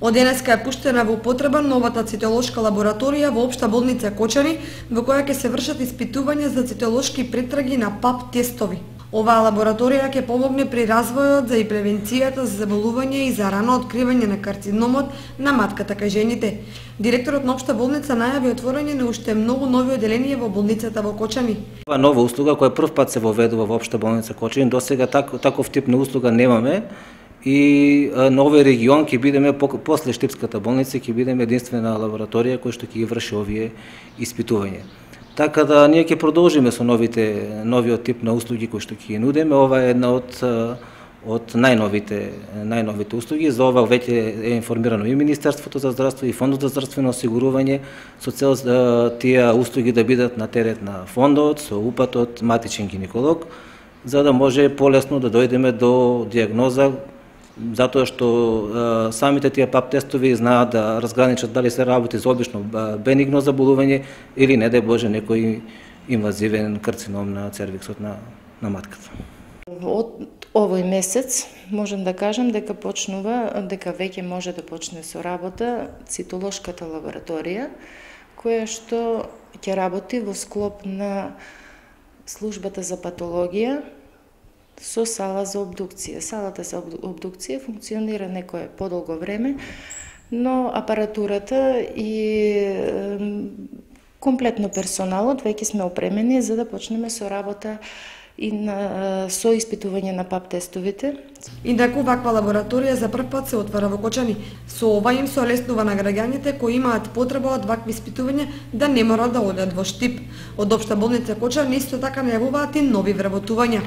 Од денеска е пуштена во употреба новата цитолошка лабораторија во Општа болница Кочани, во која ќе се вршат испитувања за цитолошки претраги на ПАП тестови. Оваа лабораторија ќе помогне при развојот за и превенцијата за заболување и за рано откривање на карциномот на матката кај жените. Директорот на Општа болница најави отворање на уште многу нови оделенија во болницата во Кочани. Ова нова услуга која прв пат се воведува во Општа болница Кочани, досега таков тип на услуга немаме. И на овој регион ќе бидеме, после Штипската болница, ќе бидеме единствена лабораторија која што ќе ги врши овие испитувања. Така да ние ќе продолжиме со новиот тип на услуги кои што ќе ги нудиме. Ова е една од најновите услуги. За ова веќе е информирано и Министерството за здравство и Фондот за здравствено осигурување со цел тие услуги да бидат на терет на фондот со упатот матичен гинеколог, за да може полесно да дојдеме до дијагноза, затоа што самите тие ПАП тестови знаат да разграничат дали се работи за обично бенигно заболување или не дај Боже некој инвазивен карцином на цервиксот на матката. Од овој месец можам да кажам дека веќе може да почне со работа цитолошката лабораторија, која што ќе работи во склоп на службата за патологија со сала за обдукција. Салата за обдукција функционира некое подолго време, но апаратурата и комплетно персоналот веќе сме опремени за да почнеме со работа и со испитување на ПАП тестовите. Инаку ваква лабораторија за прв пат се отвара во Кочани. Со ова им се олеснува на граѓаните кои имаат потреба од вакви испитувања да не мора да одат во Штип. Од Општа болница Кочани исто така најавуваат и нови вработувања.